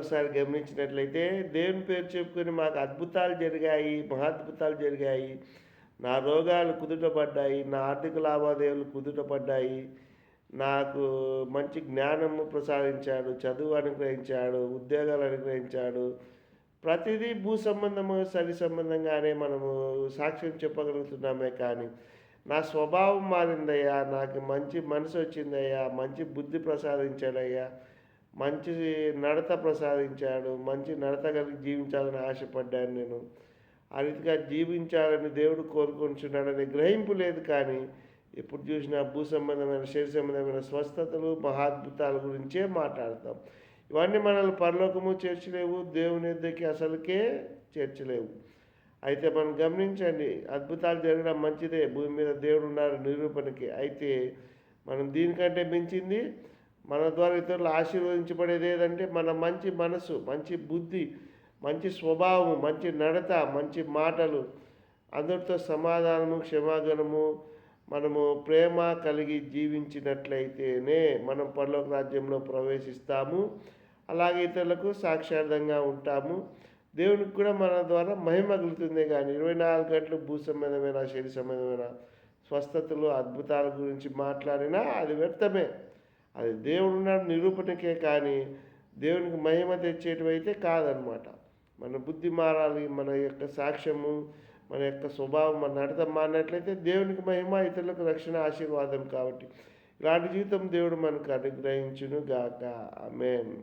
మరొకసారి గమనించినట్లయితే దేవుని పేరు చెప్పుకొని మాకు అద్భుతాలు జరిగాయి, మహాద్భుతాలు జరిగాయి. నా రోగాలు కుదుటపడ్డాయి. నా ఆర్థిక లావాదేవీలు కుదుటపడ్డాయి. నాకు మంచి జ్ఞానము ప్రసాదించాడు. చదువు అనుగ్రహించాడు. ఉద్యోగాలు అనుగ్రహించాడు. ప్రతిదీ భూ సంబంధము, సరి సంబంధంగానే మనము సాక్ష్యం చెప్పగలుగుతున్నామే కానీ, నా స్వభావం మారిందయ్యా, నాకు మంచి మనసు వచ్చిందయ్యా, మంచి బుద్ధి ప్రసాదించాడయ్యా, మంచి నడత ప్రసాదించాడు, మంచి నడత కలిగి జీవించాలని ఆశపడ్డాను నేను. ఆ రీతిగా జీవించాలని దేవుడు కోరుకుంటున్నాడనే గ్రహింపు లేదు కానీ, ఎప్పుడు చూసినా భూ సంబంధమైన, శరీర సంబంధమైన స్వస్థతలు, మహాద్భుతాల గురించే మాట్లాడతాం. ఇవన్నీ మనల్ని పరలోకము చేర్చలేవు, దేవుని యొద్దకి అసలుకే చేర్చలేవు. అయితే మనం గమనించండి, అద్భుతాలు జరగడం మంచిదే, భూమి మీద దేవుడు ఉన్నారు నిరూపణకి. అయితే మనం దీనికంటే మించింది, మన ద్వారా ఇతరులు ఆశీర్వదించబడేది ఏదంటే మన మంచి మనసు, మంచి బుద్ధి, మంచి స్వభావము, మంచి నడత, మంచి మాటలు, అందరితో సమాధానము, క్షమాగుణము, మనము ప్రేమ కలిగి జీవించినట్లయితేనే మనం పరలోక రాజ్యంలో ప్రవేశిస్తాము. అలాగే ఇతరులకు సాక్షార్థంగా ఉంటాము. దేవునికి కూడా మన ద్వారా మహిమ కలుగుతుంది. కానీ 24 గంటలు భూ సంబంధమైన, శరీర సంబంధమైన స్వస్థతలు, అద్భుతాల గురించి మాట్లాడినా అది వ్యర్థమే. అది దేవుడు ఉన్నాడు నిరూపణకే కానీ దేవునికి మహిమ తెచ్చేటివైతే కాదనమాట. మన బుద్ధి మారాలి, మన యొక్క సాక్ష్యము, మన యొక్క స్వభావం, మన నడత మారినట్లయితే దేవునికి మహిమ, ఇతరులకు రక్షణ, ఆశీర్వాదం. కాబట్టి ఇలాంటి జీవితం దేవుడు మనకు అనుగ్రహించును గాక. ఆమేన్.